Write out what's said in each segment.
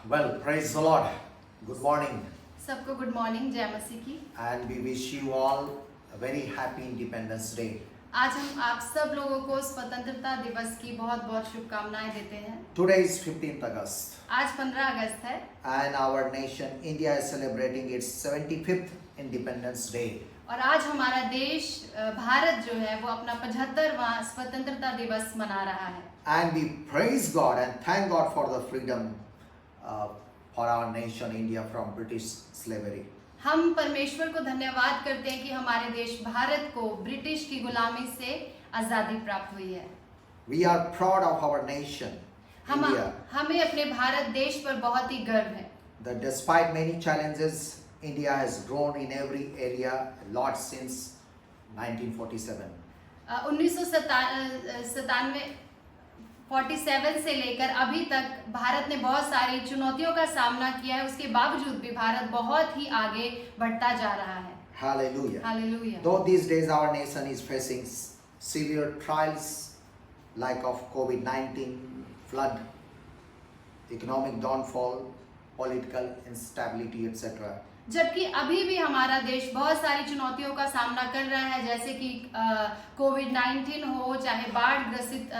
Well, praise the Lord. Good morning, सबको good morning, जय मसीह की। and we wish you all a very happy Independence Day. आज हम आप सब लोगों को स्वतंत्रता दिवस की बहुत बहुत शुभकामनाएं देते हैं। Today is 15th August, आज 15 अगस्त है and our nation, India, is celebrating its 75th Independence Day. और आज हमारा देश भारत जो है वो अपना 75वां स्वतंत्रता दिवस मना रहा है। And we praise God and thank God for the freedom for our nation, India, from British slavery. हम परमेश्वर को धन्यवाद करते हैं कि हमारे देश भारत को ब्रिटिश की गुलामी से आजादी प्राप्त हुई है। We are proud of our nation, India, हमें अपने भारत देश पर बहुत ही गर्व है। that despite many challenges, India has grown in every area a lot since 1947. 47 से लेकर अभी तक भारत ने बहुत सारी चुनौतियों का सामना किया है, उसके बावजूद भी भारत बहुत ही आगे बढ़ता जा रहा है। Hallelujah. Hallelujah. Though these days our nation is facing severe trials like of COVID-19, flood, economic downfall, political instability, etc. जबकि अभी भी हमारा देश बहुत सारी चुनौतियों का सामना कर रहा है, जैसे कि कोविड-19 हो, चाहे बाढ़ ग्रसित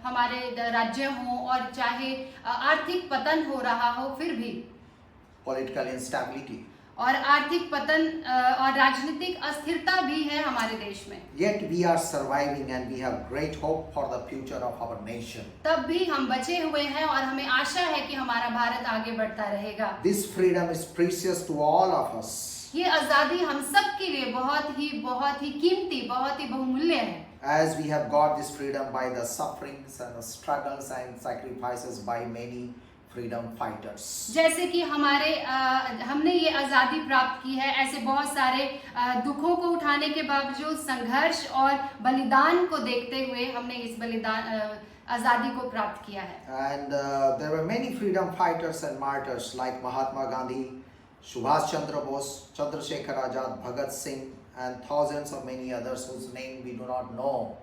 हमारे राज्य हो, और चाहे आर्थिक पतन हो रहा हो, फिर भी Political instability. और आर्थिक पतन और राजनीतिक अस्थिरता भी है हमारे देश में। Yet we are surviving and we have great hope for the future of our nation. तब भी हम बचे हुए हैं और हमें आशा है कि हमारा भारत आगे बढ़ता रहेगा। This freedom is precious to all of us. ये आजादी हम सब के लिए बहुत ही कीमती, बहुत ही बहुमूल्य है। As we have got this freedom by the sufferings and the struggles and sacrifices by many freedom fighters. जैसे कि हमने ये आजादी प्राप्त की है, ऐसे बहुत सारे दुखों को उठाने के बावजूद संघर्ष और बलिदान को देखते हुए हमने इस आजादी को प्राप्त किया है। And there were many freedom fighters and martyrs like Mahatma Gandhi, Subhash Chandra Bose, Chandrasekhar Azad, Bhagat Singh, and thousands of many others whose name we do not know.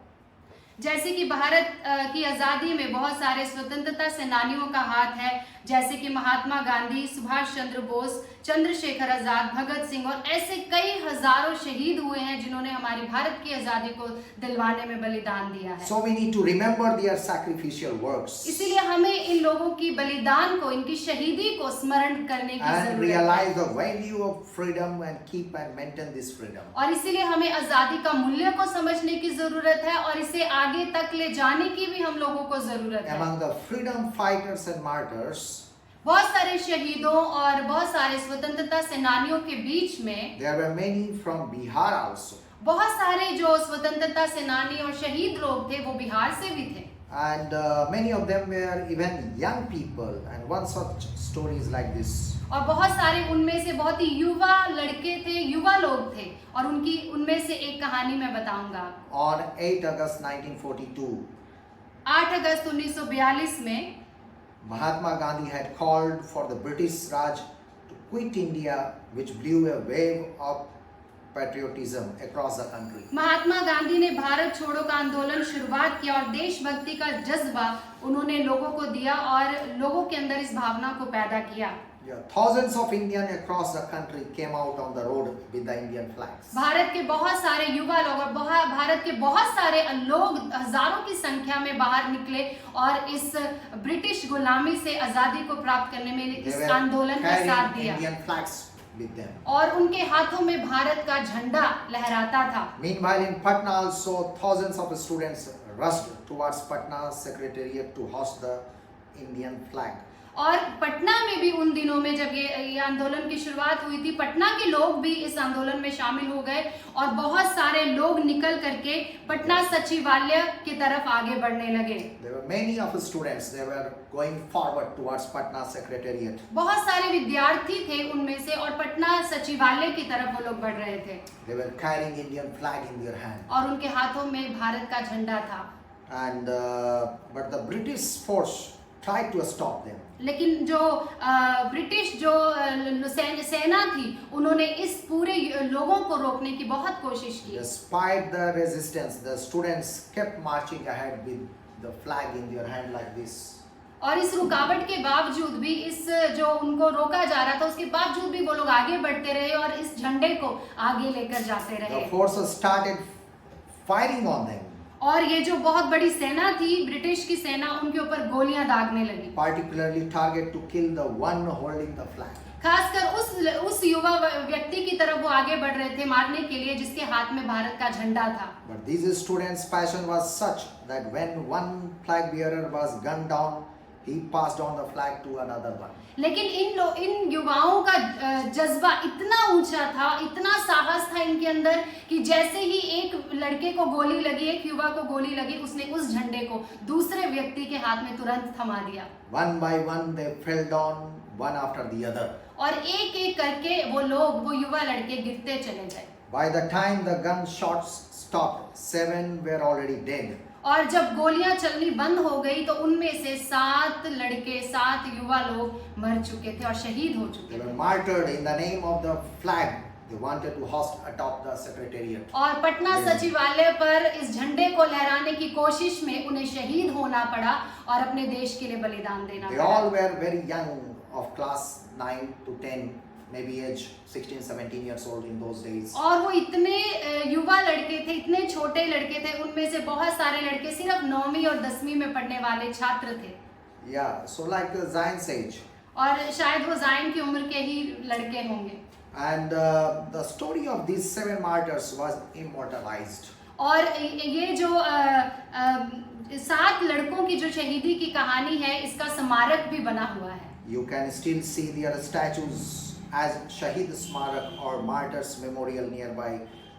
जैसे कि भारत की आज़ादी में बहुत सारे स्वतंत्रता सेनानियों का हाथ है, जैसे कि महात्मा गांधी, सुभाष चंद्र बोस, चंद्रशेखर आजाद, भगत सिंह, और ऐसे कई हजारों शहीद हुए हैं जिन्होंने हमारी भारत की आज़ादी को दिलवाने में बलिदान दिया है। So we need to remember their sacrificial works. इसीलिए हमें इन लोगों की बलिदान को, इनकी शहीदी को स्मरण करने की And जरूरत realize है। the value of freedom and keep and maintain this freedom. और इसीलिए हमें आज़ादी का मूल्य को समझने की जरूरत है और इसे आगे तक ले जाने की भी हम लोगों को जरूरत है। Among the freedom fighters and martyrs, बहुत सारे शहीदों और बहुत सारे स्वतंत्रता सेनानियों के बीच में there were many from Bihar also. बहुत सारे जो स्वतंत्रता सेनानी और शहीद लोग थे वो बिहार से भी थे। And many of them were even young people, and one such story is like this. और बहुत सारे उनमें से बहुत ही युवा लड़के थे, युवा लोग थे, और उनमें से एक कहानी मैं बताऊंगा। On 8 August 1942, 8 अगस्त 1942 में Mahatma Gandhi had called for the British Raj to quit India, which blew a wave of patriotism across the country. Mahatma Gandhi ने भारत छोड़ो का आंदोलन शुरुआत किया और देशभक्ति का जज्बा उन्होंने लोगों को दिया और लोगों के अंदर इस भावना को पैदा किया। Thousands of Indians across the country came out on the road with the Indian flags. Bharat के बहुत सारे युवा लोग और भारत के बहुत सारे लोग हजारों की संख्या में बाहर निकले और इस ब्रिटिश गुलामी से आजादी को प्राप्त करने में इस आंदोलन का साथ दिया। Indian flags with them. और उनके हाथों में भारत का झंडा लहराता था। Meanwhile, in Patna also, thousands of students rushed towards Patna Secretariat to hoist the Indian flag. और पटना में भी उन दिनों में जब ये आंदोलन की शुरुआत हुई थी, पटना के लोग भी इस आंदोलन में शामिल हो गए और बहुत सारे लोग निकल करके पटना सचिवालय की तरफ आगे बढ़ने लगे। There were many of the students, they were going forward towards Patna Secretariat. बहुत सारे विद्यार्थी थे उनमें से और पटना सचिवालय की तरफ वो लोग बढ़ रहे थे। They were carrying Indian flag in their hand. और उनके हाथों में भारत का झंडा था। And but the British force tried to stop them. लेकिन जो ब्रिटिश जो सेना थी उन्होंने इस पूरे लोगों को रोकने की बहुत कोशिश की। Despite the resistance, the students kept marching ahead with the flag in their hand like this. और इस रुकावट के बावजूद भी, इस जो उनको रोका जा रहा था उसके बावजूद भी वो लोग आगे बढ़ते रहे और इस झंडे को आगे लेकर जाते The रहे। forces started firing on them, और ये जो बहुत बड़ी सेना थी, ब्रिटिश की सेना, उनके ऊपर गोलियां दागने लगी। particularly target to kill the one holding the flag. खासकर उस युवा व्यक्ति की तरफ वो आगे बढ़ रहे थे मारने के लिए जिसके हाथ में भारत का झंडा था। But these students' passion was such that when one flag bearer was gunned down, he passed on the flag to another one. लेकिन इन युवाओं का जज्बा इतना ऊंचा था, इतना साहस था इनके अंदर कि जैसे ही एक लड़के को गोली लगी, एक युवा को गोली लगी, उसने उस झंडे को दूसरे व्यक्ति के हाथ में तुरंत थमा दिया। One by one they fell down, one after the other. और एक एक करके वो युवा लड़के गिरते चले गए। By the time the gunshots stopped, 7 were already dead. और जब गोलियां चलनी बंद हो गई तो उनमें से 7 युवा लोग मर चुके थे और शहीद हो चुके They थे। were martyred in the name of the flag they wanted to hoist atop the secretariat. और पटना सचिवालय पर इस झंडे को लहराने की कोशिश में उन्हें शहीद होना पड़ा और अपने देश के लिए बलिदान देना They पड़ा। all were very young, of class 9 to 10, maybe age 16-17 years old in those days. और वो इतने युवा लड़के थे, इतने छोटे लड़के थे, उनमें से बहुत सारे लड़के सिर्फ 9वीं और 10वीं में पढ़ने वाले छात्र थे। Yeah, so like Zion's age. और शायद वो जायन की उम्र के ही लड़के होंगे। And the story of these 7 martyrs was immortalized. और ये जो 7 लड़कों की जो शहीदी की कहानी है, इसका स्मारक भी बना हुआ है। You can still see their statues as Shahid Smarak or Martyrs Memorial nearby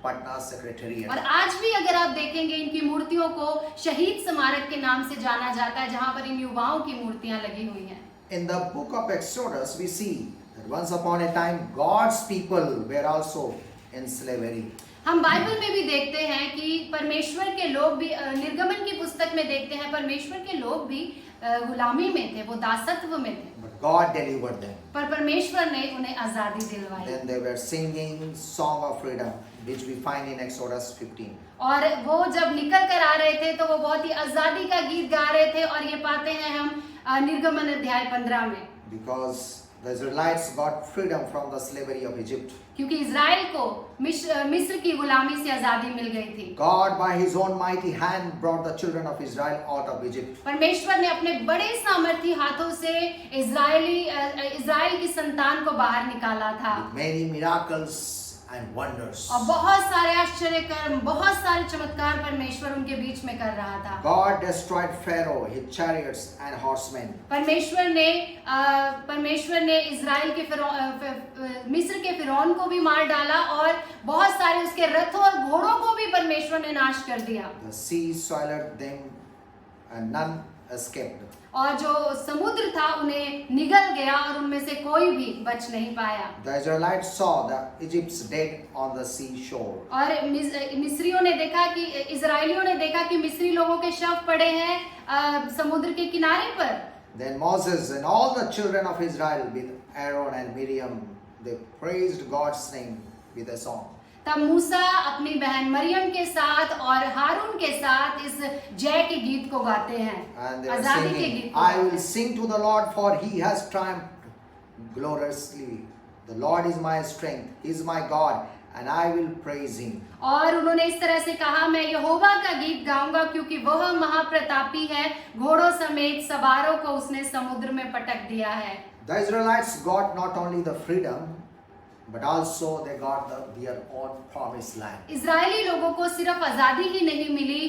Patna Secretariat. और आज भी अगर आप देखेंगे इनकी मूर्तियों को शहीद स्मारक के नाम से जाना जाता है, जहां पर इन युवाओं की मूर्तियां लगी हुई हैं। In the book of Exodus, we see that once upon a time God's people were also in slavery. हम बाइबल में भी देखते हैं कि परमेश्वर के लोग भी, निर्गमन की पुस्तक में देखते हैं परमेश्वर के लोग भी गुलामी में थे, वो दासत्व में थे, But God delivered them. पर परमेश्वर ने उन्हें आजादी दिलवाई। Then they were singing Song of Freedom, which we find in Exodus 15. और वो जब निकल कर आ रहे थे तो वो बहुत ही आजादी का गीत गा रहे थे, और ये पाते हैं हम निर्गमन अध्याय 15 में। Because the Israelites got freedom from the slavery of Egypt. क्योंकि इजराइल को मिस्र की गुलामी से आजादी मिल गई थी। God by his own mighty hand brought the children of Israel out of Egypt. परमेश्वर ने अपने बड़े सामर्थी हाथों से इजराइल की संतान को बाहर निकाला था। With many miracles and wonders. और बहुत सारे आश्चर्य कर्म, बहुत सारे चमत्कार परमेश्वर उनके बीच में कर रहा था। God destroyed Pharaoh, his chariots and horsemen. परमेश्वर ने इजराइल के मिस्र के फिरौन को भी मार डाला और बहुत सारे उसके रथों और घोड़ों को भी परमेश्वर ने नाश कर दिया। The sea swallowed them and none escaped. और जो समुद्र था उन्हें निगल गया और उनमें से कोई भी बच नहीं पाया। The Israelites saw the Egypt's dead on the seashore. और मिस्रियों ने देखा कि इजरायलियों ने देखा कि मिस्री लोगों के शव पड़े हैं समुद्र के किनारे पर। Then Moses and all the children of Israel with Aaron and Miriam, they praised God's name with a song. तब मूसा अपनी बहन मरियम के साथ और हारून के साथ इस जय के गीत को गाते हैं, And they were आजादी के singing, गीत को I will गाते हैं। sing to the Lord for he has triumphed gloriously. The Lord is my strength, he is my God, and I will praise him. और उन्होंने इस तरह से कहा, मैं यहोवा का गीत गाऊंगा क्योंकि वह महाप्रतापी है, घोड़ों समेत सवारों को उसने समुद्र में पटक दिया है। The Israelites got not only the freedom, but also they got their own promised land. Israeli लोगों को सिर्फ आजादी ही नहीं मिली,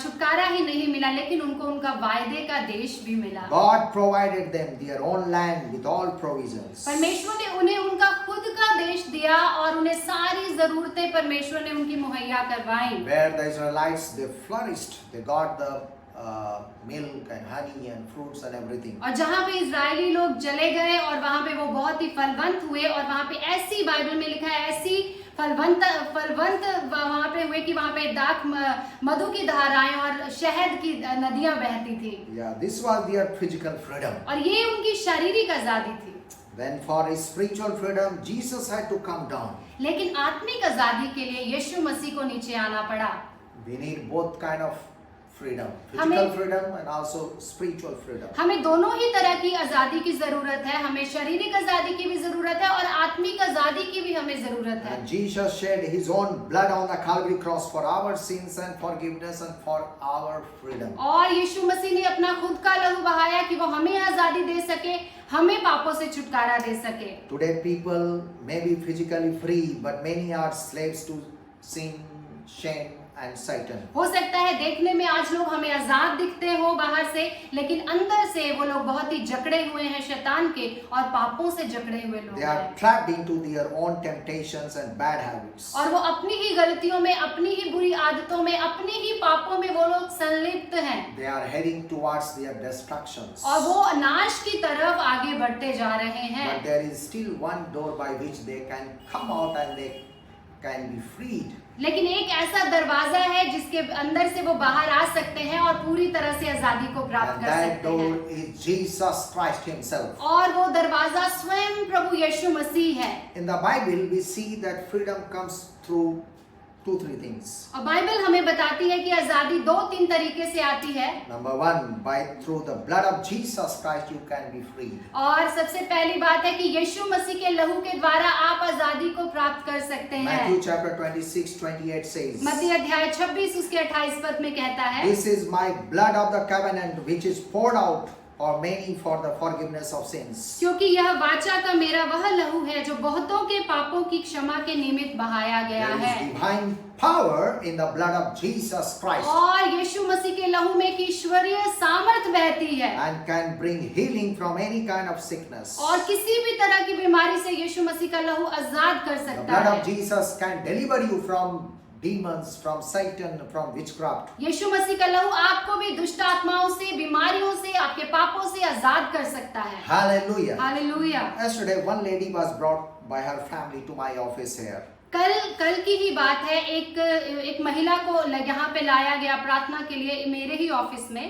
छुटकारा ही नहीं मिला, लेकिन उनको उनका वायदे का देश भी मिला। God provided them their own land with all provisions. परमेश्वर ने उन्हें उनका खुद का देश दिया और उन्हें सारी जरूरतें परमेश्वर ने उनकी मुहैया करवाई। Where the Israelites they flourished, they got the milk and honey and fruits and everything. और जहाँ पे इजरायली लोग चले गए और वहाँ पे वो बहुत ही फलवंत हुए, और वहाँ पे ऐसी बाइबल में लिखा है ऐसी फलवंत वहाँ पे हुए कि वहाँ पे दाख मधु की धाराएं और शहद की नदियाँ बहती थी। Yeah, this was their physical freedom. और ये उनकी शारीरिक आजादी थी। Then for his spiritual freedom, Jesus had to come down. लेकिन आत्मिक आजादी के लिए यीशु मसीह को नीचे आना पड़ा। We need both kind of freedom, हमें- physical freedom and also spiritual freedom. हमें दोनों ही तरह की आजादी की जरूरत है। हमें शारीरिक आजादी की भी जरूरत है और आत्मिक आजादी की भी हमें जरूरत है। And Jesus shed his own blood on the Calvary cross for our sins and forgiveness and for our freedom. और यीशु मसीह ने अपना खुद का लहू बहाया कि वो हमें आजादी दे सके, हमें पापों से छुटकारा दे सके। Today people may be physically free, but many are slaves to sin, shame and Satan. हो सकता है देखने में आज लोग हमें आजाद दिखते हो बाहर से, लेकिन अंदर से वो लोग बहुत ही जकड़े हुए हैं शैतान के और पापों से जकड़े हुए लोग They are हैं। trapped into their own temptations and bad habits. और वो अपनी ही गलतियों में, अपनी ही बुरी आदतों में, अपनी ही पापों में वो लोग संलिप्त हैं They are heading towards their destructions. और वो नाश की तरफ आगे बढ़ते जा रहे हैं। But there is still one door by which they can come out and they can be freed. लेकिन एक ऐसा दरवाजा है जिसके अंदर से वो बाहर आ सकते हैं और पूरी तरह से आजादी को प्राप्त And कर that सकते door हैं। is Jesus Christ himself. और वो दरवाजा स्वयं प्रभु यीशु मसीह है। In the Bible we see that freedom comes through 2-3 things. और बाइबल हमें बताती है कि आजादी 2-3 तरीके से आती है। Number one, through the blood of Jesus Christ you can be free. और सबसे पहली बात है कि यीशु मसीह के लहू के द्वारा आप आजादी को प्राप्त कर सकते हैं। Matthew chapter 26:28 says, मत्ती अध्याय 26 उसके 28 पद में कहता है, This is my blood of the covenant which is poured out for many for the forgiveness of sins. क्योंकि यह वाचा का मेरा वह लहू है जो बहुतों के पापों की क्षमा के निमित्त बहाया गया There है। is divine power in the blood of Jesus Christ और यीशु मसीह के लहू में एक ईश्वरीय सामर्थ बहती है and can bring healing from any kind of sickness. और किसी भी तरह की बीमारी से यीशु मसीह का लहू आजाद कर The सकता blood है। of Jesus can deliver you from demons, from Satan, from witchcraft. यीशु मसीह का लहू आपको भी दुष्ट आत्माओं से, बीमारियों से, आपके पापों से आजाद कर सकता है। Hallelujah. Hallelujah. Yesterday one lady was brought by her family to my office here. कल की ही बात है, एक महिला को यहाँ पे लाया गया प्रार्थना के लिए मेरे ही ऑफिस में।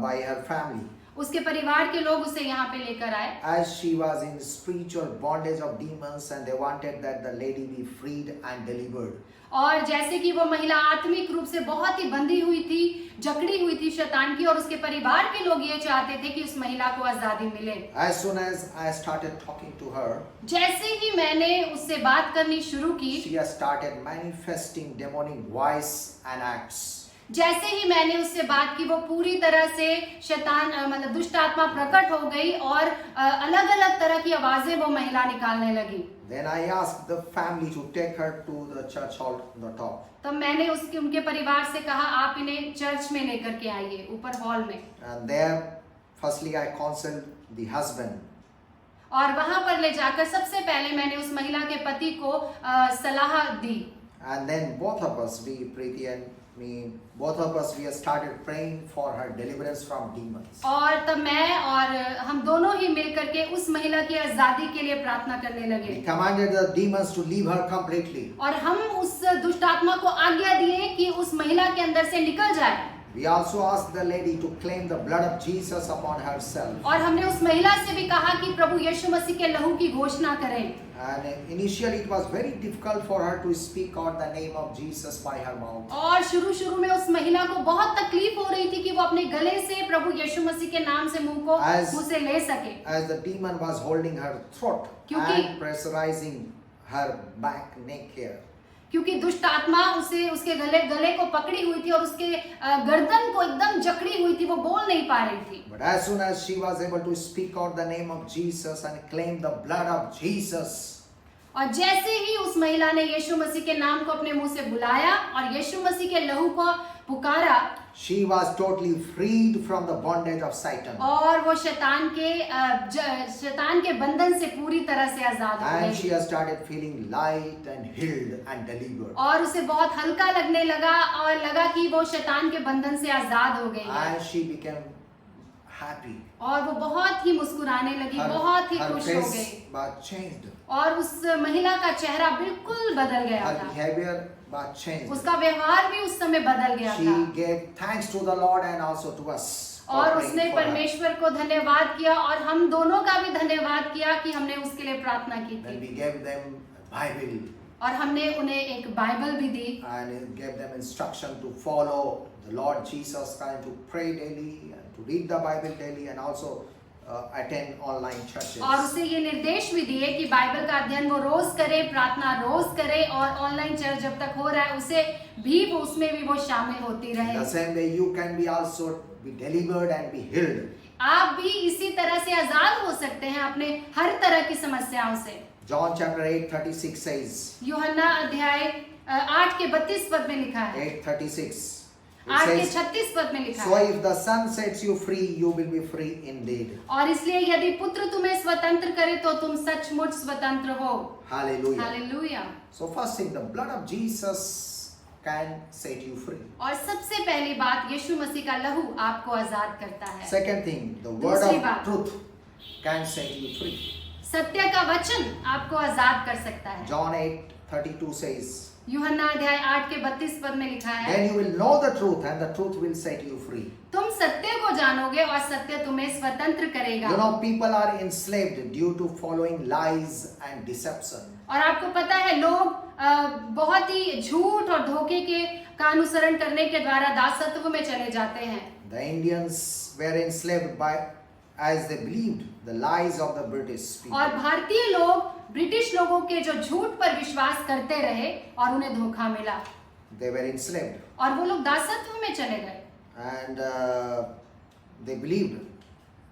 By her family. उसके परिवार के लोग उसे यहाँ पे लेकर आए। As she was in spiritual bondage of demons and they wanted that the lady be freed and delivered. और जैसे कि वो महिला आत्मिक रूप से बहुत ही बंधी हुई थी, जकड़ी हुई थी शैतान की, और उसके परिवार के लोग ये चाहते थे कि उस महिला को आजादी मिले। As soon as I started talking to her, जैसे ही मैंने उससे बात करनी शुरू की, she has started manifesting demonic voice and acts. जैसे ही मैंने उससे बात की वो पूरी तरह से शैतान मतलब दुष्ट आत्मा प्रकट हो गई और अलग अलग तरह की आवाजें वो महिला निकालने लगी। Then I asked the family to take her to the church hall on the top. तब मैंने उनके परिवार से कहा आप इन्हें चर्च में लेकर के आइए, ऊपर हॉल में। And there, firstly I counseled the husband. और वहां पर ले जाकर सबसे पहले मैंने उस महिला के पति को सलाह दी। And then both of us, Preeti and me, both of us, we have started praying for her deliverance from demons. और तब मैं और हम दोनों ही मिलकर के उस महिला की आजादी के लिए प्रार्थना करने लगे। We commanded the demons to leave her completely. और हम उस दुष्ट आत्मा को आज्ञा दिए कि उस महिला के अंदर से निकल जाए। We also asked the lady to claim the blood of Jesus upon herself. और हमने उस महिला से भी कहा कि प्रभु यीशु मसीह के लहू की घोषणा करें। And initially it was very difficult for her to speak out the name of Jesus by her mouth. और शुरू में उस महिला को बहुत तकलीफ हो रही थी कि वो अपने गले से प्रभु यीशु मसीह के नाम से मुंह से ले सके। As the demon was holding her throat and pressurizing her back, neck here. क्योंकि दुष्ट आत्मा उसके गले को पकड़ी हुई थी और उसके गर्दन को एकदम जकड़ी हुई थी, वो बोल नहीं पा रही थी। But as soon as she was able to speak out the name of Jesus and claim the blood of Jesus, और जैसे ही उस महिला ने यीशु मसीह के नाम को अपने मुंह से बुलाया और यीशु मसीह के लहू को पुकारा, she was totally freed from the bondage of Satan. और वो शैतान के बंधन से पूरी तरह से आजाद हो And she गई। has started feeling light and healed and delivered. और उसे बहुत हल्का लगने लगा और लगा कि वो शैतान के बंधन से आजाद हो गई है। And she became happy. और वो बहुत ही मुस्कुराने लगी, बहुत ही her खुश हो face गई was changed. और उस महिला का चेहरा बिल्कुल बदल गया Her था। behavior was changed. उसका व्यवहार भी उस समय बदल गया She था gave thanks to the Lord and also to us. for और praying उसने for her. परमेश्वर को धन्यवाद किया और हम दोनों का भी धन्यवाद किया कि हमने उसके लिए प्रार्थना की Then थी। we gave them Bible. और हमने उन्हें एक बाइबल भी दी and he gave them instruction to follow the Lord Jesus Christ, to pray daily and to read the Bible daily and also attend online churches. और उसे ये निर्देश भी दिए कि बाइबल का अध्ययन वो रोज करे, प्रार्थना रोज करे और ऑनलाइन चर्च जब तक हो रहा है उसे भी वो उसमें भी वो शामिल होती रहे। The same way you can be also be delivered and be healed. आप भी इसी तरह से आजाद हो सकते हैं अपने हर तरह की समस्याओं से। John chapter 8:36 says, यूहन्ना अध्याय 8 के 32 पद में लिखा है, 8:36. 8 के It says, 36 पद में लिखा so है, if the Son sets you free, you will be free indeed. और इसलिए यदि पुत्र तुम्हें स्वतंत्र करे तो तुम सचमुच स्वतंत्र हो। Hallelujah. Hallelujah. So first thing, the blood of Jesus can set you free. और सबसे पहली बात, यीशु मसीह का लहू आपको आजाद करता है। Second thing, the word दूसरी of बात। truth can set you free. सत्य का वचन आपको आजाद कर सकता है। John 8:32 says, यूहन्ना अध्याय 8 के 32 पद में लिखा है, then you will know the truth and the truth will set you free. तुम सत्य को जानोगे और सत्य तुम्हें स्वतंत्र करेगा। You know, people are enslaved due to following lies and deception. और आपको पता है लोग बहुत ही झूठ और धोखे के का अनुसरण करने के द्वारा दासत्व में चले जाते हैं। The Indians were enslaved by as they believed the lies of the British people. और भारतीय लोग ब्रिटिश लोगों के जो झूठ पर विश्वास करते रहे और उन्हें धोखा मिला They were enslaved और वो लोग दासत्व में चले गए and they believed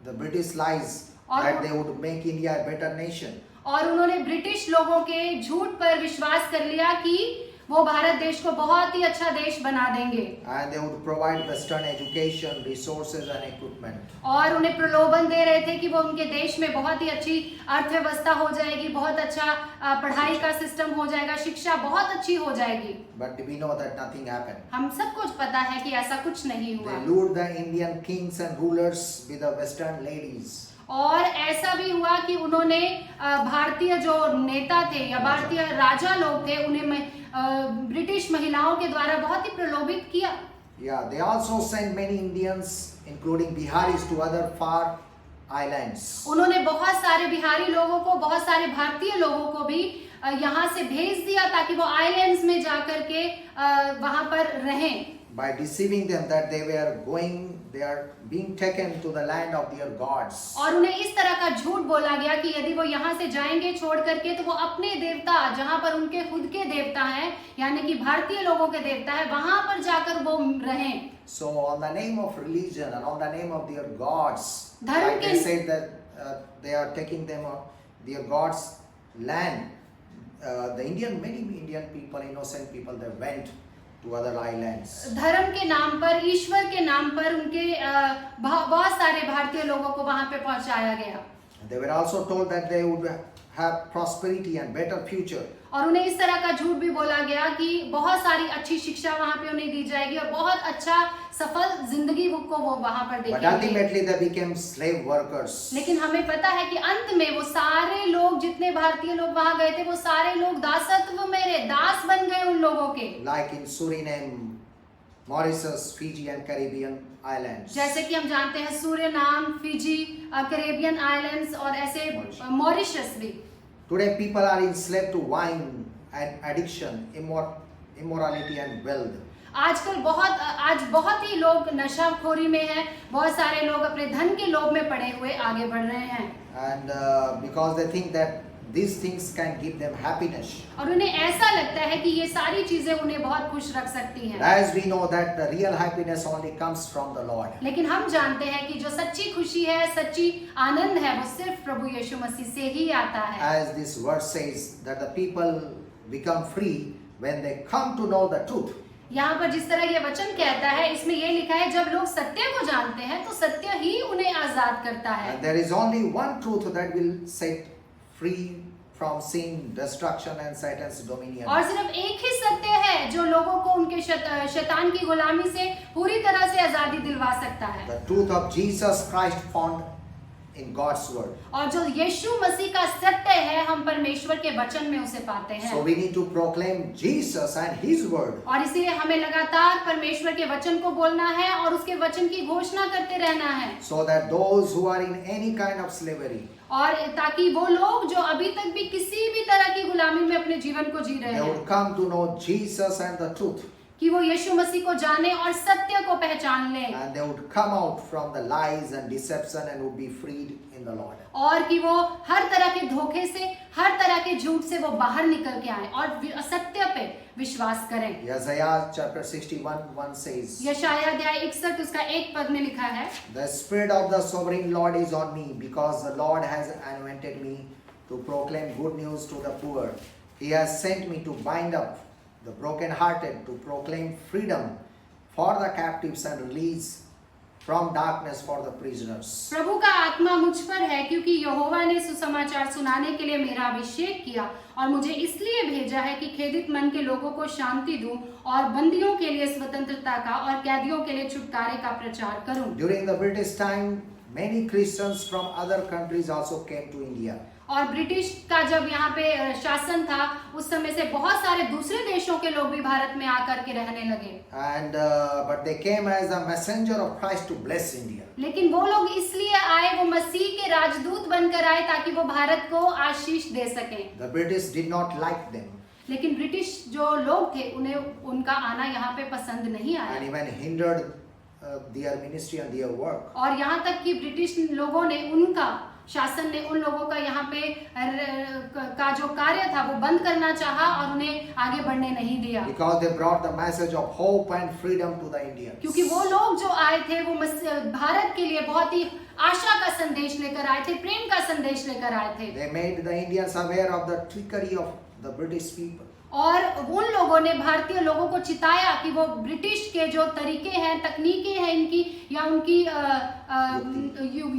the British lies और that they would make India a better nation. और उन्होंने ब्रिटिश लोगों के झूठ पर विश्वास कर लिया कि वो भारत देश को बहुत ही अच्छा देश बना देंगे And they would provide Western education, resources and equipment. और उन्हें प्रलोभन दे रहे थे कि वो उनके देश में बहुत ही अच्छी अर्थव्यवस्था हो जाएगी, बहुत अच्छा पढ़ाई का सिस्टम हो जाएगा, शिक्षा बहुत अच्छी हो जाएगी। But we know that nothing happened. हम सब कुछ पता है कि ऐसा कुछ नहीं हुआ They lured the Indian kings and rulers with the Western ladies. और ऐसा भी हुआ कि उन्होंने भारतीय जो नेता थे या भारतीय राजा लोग थे उन्हें ब्रिटिश महिलाओं के द्वारा बहुत ही प्रलोभित किया। Yeah, they also sent many Indians, including Biharis, to other far islands. उन्होंने बहुत सारे बिहारी लोगों को, बहुत सारे भारतीय लोगों को भी यहाँ से भेज दिया ताकि वो आइलैंड्स में जाकर के वहां पर रहें। By deceiving them that they are being taken to the land of their gods. और उन्हें इस तरह का झूठ बोला गया कि यदि वो यहाँ से जाएंगे छोड़ करके तो वो अपने देवता, जहाँ पर उनके खुद के देवता हैं, यानी कि भारतीय लोगों के देवता है, वहां पर जाकर वो रहें। So on the name of religion and on the name of their gods, धर्म like के they said that they are taking them their gods' land. Many Indian people, innocent people, they went to other islands. धर्म के नाम पर, ईश्वर के नाम पर उनके बहुत सारे भारतीय लोगों को वहां पे पहुंचाया गया। They were also told that they would have prosperity and better future. और उन्हें इस तरह का झूठ भी बोला गया कि बहुत सारी अच्छी शिक्षा वहां पे उन्हें दी जाएगी और बहुत अच्छा सफल जिंदगी को वो वहां पर But देखेंगे। ultimately they became slave workers. लेकिन हमें पता है कि अंत में वो सारे लोग, जितने भारतीय लोग वहां गए थे, वो सारे लोग दासत्व में रहे, दास बन गए उन लोगों के। Like in Suriname, Mauritius, Fiji and Caribbean islands. जैसे कि हम जानते हैं सूरिनाम, फिजी, कैरेबियन आइलैंड्स और ऐसे मॉरिशस भी। Today people are enslaved to wine and addiction, immorality and wealth. आज बहुत ही लोग नशाखोरी में हैं, बहुत सारे लोग अपने धन के लोभ में पड़े हुए आगे बढ़ रहे हैं। And because they think that these things can give them happiness. और उन्हें ऐसा लगता है कि ये सारी चीजें उन्हें बहुत खुश रख सकती हैं। As we know that the real happiness only comes from the Lord. लेकिन हम जानते हैं कि जो सच्ची खुशी है, सच्ची आनंद है, वो सिर्फ प्रभु यीशु मसीह से ही आता है। As this verse says that the people become free when they come to know the truth. यहाँ पर जिस तरह ये वचन कहता है, इसमें ये लिखा है जब लोग सत्य को जानते हैं तो सत्य ही उन्हें आजाद करता है। And there is only one truth that will set free from sin, destruction and Satan's dominion. और सिर्फ एक ही सत्य है जो लोगों को उनके शैतान की गुलामी से पूरी तरह से आजादी दिलवा सकता है। The truth of Jesus Christ found in God's word. और जो यीशु मसीह का सत्य है हम परमेश्वर के वचन में उसे पाते हैं। So we need to proclaim Jesus and His word. और इसीलिए हमें लगातार परमेश्वर के वचन को बोलना है और उसके वचन की घोषणा करते रहना है। So that those who are in any kind of slavery, और ताकि वो लोग जो अभी तक भी किसी भी तरह की गुलामी में अपने जीवन को जी रहे they हैं would come to know Jesus and the truth. कि वो यीशु मसीह को जाने और सत्य को पहचान ले And they would come out from the lies and deception and would be freed in the Lord. और कि वो हर तरह के धोखे से हर तरह के झूठ से वो बाहर निकल के आए और सत्य पे विश्वास करें। Isaiah chapter 61:1 says, यशायाह अध्याय 61 उसका 1 पद में लिखा है, The Spirit of the Sovereign Lord is on me, because the Lord has anointed me to proclaim good news to the poor. He has sent me to bind up the brokenhearted, to proclaim freedom for the captives and release from darkness for the prisoners. प्रभु का आत्मा मुझ पर है क्योंकि यहोवा ने सुसमाचार सुनाने के लिए मेरा अभिषेक किया और मुझे इसलिए भेजा है कि खेदित मन के लोगों को शांति दूं और बंदियों के लिए स्वतंत्रता का और कैदियों के लिए छुटकारे का प्रचार करूं। During the British time, many Christians from other countries also came to India. और ब्रिटिश का जब यहाँ पे शासन था उस समय से बहुत सारे दूसरे देशों के लोग भी भारत में आकर के रहने लगे। And but they came as a messenger of Christ to bless India. लेकिन वो लोग इसलिए आए, वो मसीह के राजदूत बनकर आए ताकि वो भारत को आशीष दे सकें। The British did not like them. लेकिन ब्रिटिश जो लोग थे उन्हें उनका आना यहाँ पे पसंद नहीं आया And even hindered their ministry and their work. और यहाँ तक कि ब्रिटिश लोगों ने उनका शासन ने उन लोगों का यहाँ पे का जो कार्य था वो बंद करना चाहा और उन्हें आगे बढ़ने नहीं दिया। Because they brought the message of hope and freedom to the Indians. क्योंकि वो लोग जो आए थे वो भारत के लिए बहुत ही आशा का संदेश लेकर आए थे, प्रेम का संदेश लेकर आए थे। They made the Indians aware of the trickery of the British people. और उन लोगों ने भारतीय लोगों को चिताया कि वो ब्रिटिश के जो तरीके हैं, तकनीकें हैं इनकी या उनकी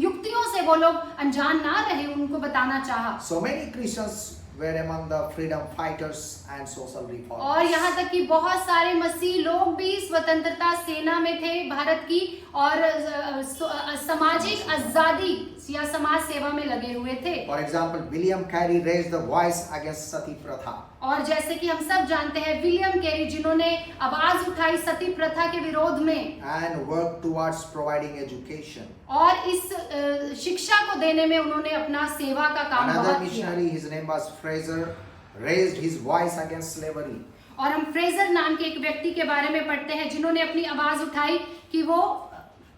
युक्तियों से वो लोग अनजान ना रहे, उनको बताना चाहा। So many Christians were among the freedom fighters and social reformers. और यहाँ तक कि बहुत सारे मसीह लोग भी स्वतंत्रता सेना में थे भारत की और सामाजिक आजादी या समाज सेवा में लगे हुए थे। For example, William Carey raised the voice against sati pratha. और जैसे कि हम सब जानते हैं विलियम कैरी जिन्होंने आवाज उठाई सती प्रथा के विरोध में And worked towards providing education. और इस शिक्षा को देने में उन्होंने अपना सेवा का काम Another बहुत किया। missionary, his name was Fraser, raised his voice against slavery. और हम फ्रेजर नाम के एक व्यक्ति के बारे में पढ़ते हैं जिन्होंने अपनी आवाज उठाई कि वो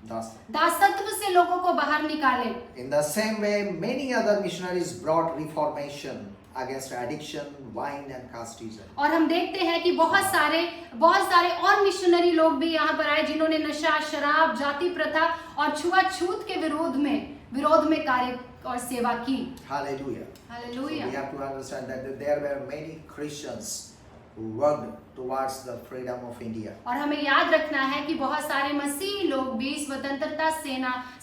दासत्व से लोगों को बाहर निकाले। In the same way, many other missionaries brought reformation against addiction, wine and casteism. और हम देखते हैं कि बहुत सारे और मिशनरी लोग भी यहाँ पर आए जिन्होंने नशा, शराब, जाति प्रथा और छुआछूत के विरोध में कार्य और सेवा की। Hallelujah. Hallelujah. So we have to understand that there were many Christians who worked towards the freedom of India. और हमें याद रखना है कि बहुत सारे मसीही लोग भी स्वतंत्रता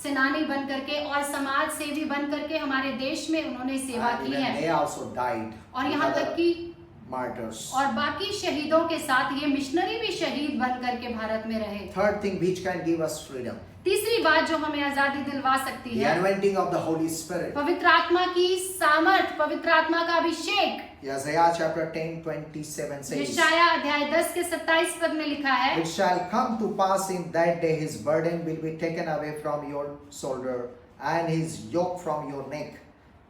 सेनानी बन करके और समाज सेवी बन करके हमारे देश में उन्होंने सेवा And की even है they also died. और यहाँ तक कि Martyrs. और बाकी शहीदों के साथ ये मिशनरी भी शहीद बन करके भारत में रहे। Third thing which can give us freedom. तीसरी बात जो हमें आजादी दिलवा सकती The है anointing of the Holy Spirit. पवित्र आत्मा की सामर्थ, पवित्र आत्मा का अभिषेक। Isaiah chapter 10:27 says, यशायाह अध्याय 10 के 27 पद में लिखा है, It shall come to pass in that day his burden will be taken away from your shoulder and his yoke from your neck,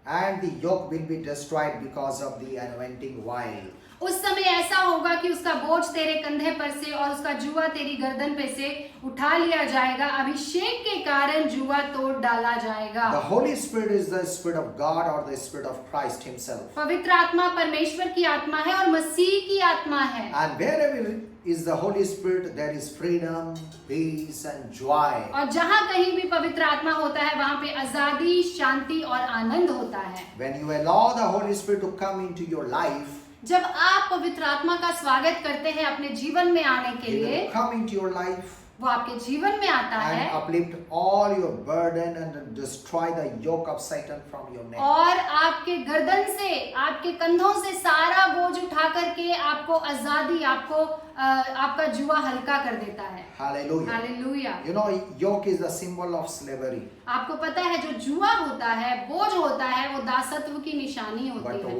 and the yoke will be destroyed because of the anointing oil. उस समय ऐसा होगा कि उसका बोझ तेरे कंधे पर से और उसका जुआ तेरी गर्दन पे से उठा लिया जाएगा, अभिषेक के कारण जुआ तोड़ डाला जाएगा। The Holy Spirit is the Spirit of God or the Spirit of Christ himself. पवित्र आत्मा परमेश्वर की आत्मा है और मसीह की आत्मा है। And wherever is the Holy Spirit, there is freedom, peace and joy. और जहाँ कहीं भी पवित्र आत्मा होता है वहाँ पे आजादी, शांति और आनंद होता है। When you allow the Holy Spirit to come into your life, जब आप पवित्र आत्मा का स्वागत करते हैं अपने जीवन में आने के he लिए, will come into your life. वो आपके जीवन में आता है and uplift all your burden and destroy the yoke of Satan from your neck. और आपके गर्दन से, आपके कंधों से सारा बोझ उठा करके आपको आजादी, आपको आपका जुआ हल्का कर देता है। Hallelujah. Hallelujah. You know, yoke is the symbol of slavery. आपको पता है जो जुआ होता है, बोझ होता है, वो दासत्व की निशानी होती But है।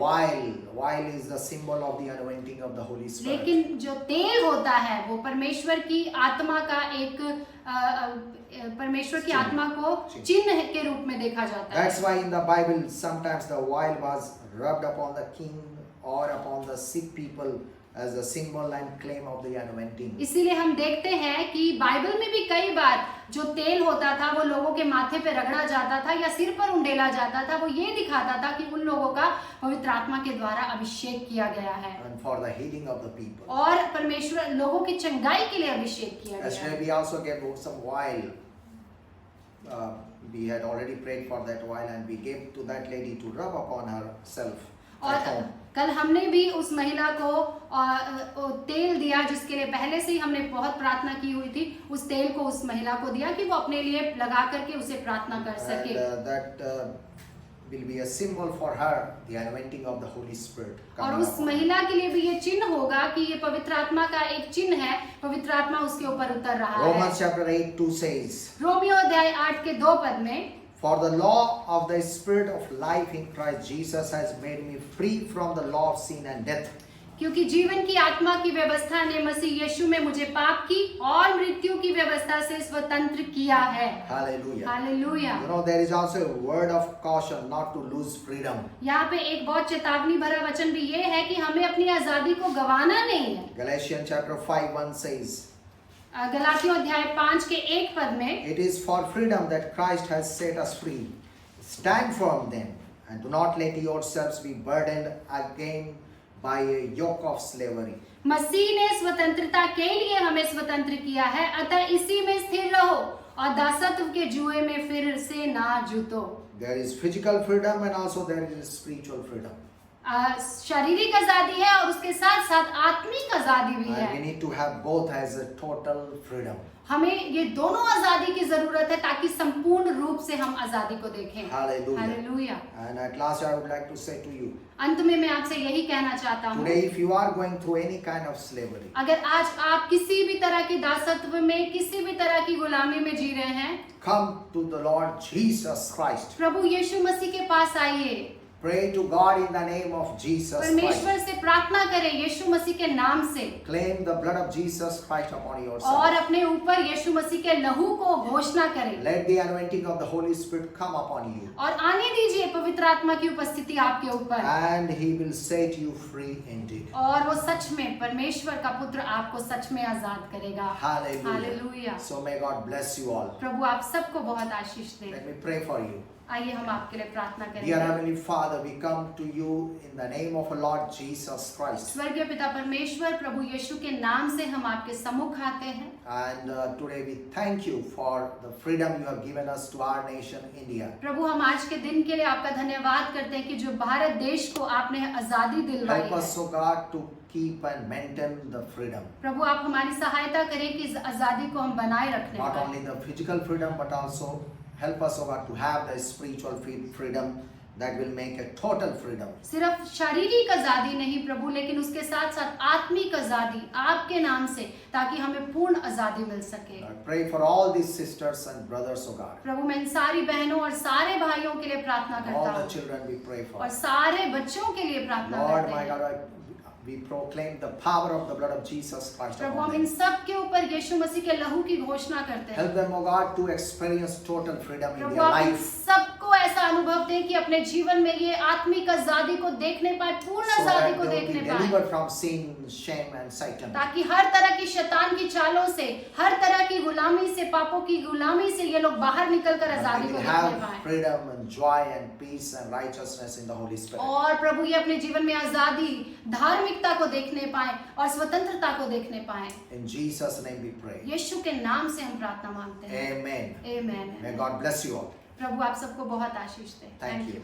while is the symbol of the anointing of the Holy Spirit. लेकिन जो तेल होता है वो परमेश्वर की आत्मा का एक परमेश्वर की आत्मा को चिन्ह के रूप में देखा जाता है। That's why in the Bible sometimes the oil was rubbed upon the king or upon the sick people as a symbol and claim of the anointing. इसीलिए हम देखते हैं कि बाइबल में भी कई बार जो तेल होता था वो लोगों के माथे पे रगड़ा जाता था या सिर पर उंडेला जाता था, वो ये दिखाता था कि उन लोगों का पवित्र आत्मा के द्वारा अभिषेक किया गया है And for the healing of the people. और परमेश्वर लोगों की चंगाई के लिए अभिषेक किया As गया है। we also gave some oil. We had already prayed for that oil and we gave to that lady to rub upon herself at और home. कल हमने भी उस महिला को तेल दिया जिसके लिए पहले से ही हमने बहुत प्रार्थना की हुई थी। उस तेल को उस महिला को दिया कि वो अपने लिए लगा करके उसे प्रार्थना कर सके। And that will be a symbol for her, the anointing of the Holy Spirit. और coming उस upon her. महिला के लिए भी ये चिन्ह होगा कि ये पवित्र आत्मा का एक चिन्ह है, पवित्र आत्मा उसके ऊपर उतर रहा है। Romans chapter 8:2 says, रोमियो अध्याय 8 के 2 पद में, For the law of the Spirit of life in Christ Jesus has made me free from the law of sin and death. क्योंकि जीवन की आत्मा की व्यवस्था ने मसीह यीशु में मुझे पाप की और मृत्यु की व्यवस्था से स्वतंत्र किया है। Hallelujah. Hallelujah. You know, there is also a word of caution not to lose freedom. यहाँ पे एक बहुत चेतावनी भरा वचन भी ये है कि हमें अपनी आजादी को गंवाना नहीं है। Galatians chapter 5:1 says, गलातियों अध्याय 5 के 1 पद में, It is for freedom that Christ has set us free. Stand firm then, and do not let yourselves be burdened again by a yoke of slavery. मसीह ने स्वतंत्रता के लिए हमें स्वतंत्र किया है, अतः इसी में स्थिर रहो और दासत्व के जुए में फिर से ना जुतो। There is physical freedom and also there is spiritual freedom. शारीरिक आजादी है और उसके साथ साथ आत्मिक आजादी भी And we है। need to have both as a total freedom. हमें ये दोनों आजादी की जरूरत है ताकि संपूर्ण रूप से हम आजादी को देखें। Hallelujah. Hallelujah. And at last I would like to say to you, अंत में मैं आपसे यही कहना चाहता हूँ, today if you are going through any kind of slavery, अगर आज आप किसी भी तरह की दासत्व में, किसी भी तरह की गुलामी में जी रहे हैं, come to the Lord Jesus Christ. प्रभु यीशु मसीह के पास आइए। Pray to God in the name of Jesus Christ. परमेश्वर से प्रार्थना करें यीशु मसीह के नाम से Claim the blood of Jesus Christ upon और yourself. अपने ऊपर यीशु मसीह के लहू को घोषणा करें Let the anointing of the Holy Spirit come upon you. और आने दीजिए पवित्र आत्मा की उपस्थिति आपके ऊपर And He will set you free indeed. और वो सच में परमेश्वर का पुत्र आपको सच में आजाद करेगा। Hallelujah. Hallelujah. So may God bless you all. प्रभु आप सबको बहुत आशीष दें। Let me pray for you. आइए हम आपके लिए प्रार्थना Dear करेंगे। Heavenly Father, we come to you in the name of our Lord Jesus Christ. स्वर्गीय पिता परमेश्वर, प्रभु यीशु के नाम से हम आपके सम्मुख आते हैं And today we thank you for the freedom you have given us to our nation, India. प्रभु। हम आज के दिन के लिए आपका धन्यवाद करते हैं कि जो भारत देश को आपने आजादी दिलवाई Help है। us, O God, to keep and maintain the freedom. प्रभु आप हमारी सहायता करें कि इस आजादी को हम बनाए रखने Not पाएं। only the physical freedom, but also help us, O God, to have the spiritual freedom that will make a total freedom. सिर्फ शारीरिक आजादी नहीं प्रभु, लेकिन उसके साथ साथ आत्मिक आजादी आपके नाम से, ताकि हमें पूर्ण आजादी मिल सके। I pray for all these sisters and brothers, O God. प्रभु मैं इन सारी बहनों और सारे भाइयों के लिए प्रार्थना All करता the हूँ children we pray for. और सारे बच्चों के लिए प्रार्थना Lord, करते my हैं। God, we proclaim the power of the blood of Jesus Christ Prabhu upon हम इन them. सब के ऊपर यीशु मसीह के लहू की घोषणा करते हैं। Help them, O God, to experience total freedom in Prabhu their आप इन life, सबको ऐसा अनुभव दें कि अपने जीवन में ये आत्मिक आजादी को देखने पाए, पूर्ण so आजादी that को they will देखने be पाए, delivered from sin, shame, and Satan. ताकि हर तरह की शैतान की चालों से, हर तरह की गुलामी से, पापों की गुलामी से ये लोग बाहर निकलकर And आजादी they को will देखने have पाए freedom and joy and peace and righteousness in the Holy Spirit. और प्रभु ये अपने जीवन में आजादी, धार्मिकता को देखने पाए और स्वतंत्रता को देखने पाए। In Jesus' name we pray. यीशु के नाम से हम प्रार्थना मांगते हैं। Amen. आमीन। May God bless you all. प्रभु आप सबको बहुत आशीष दे। Thank you.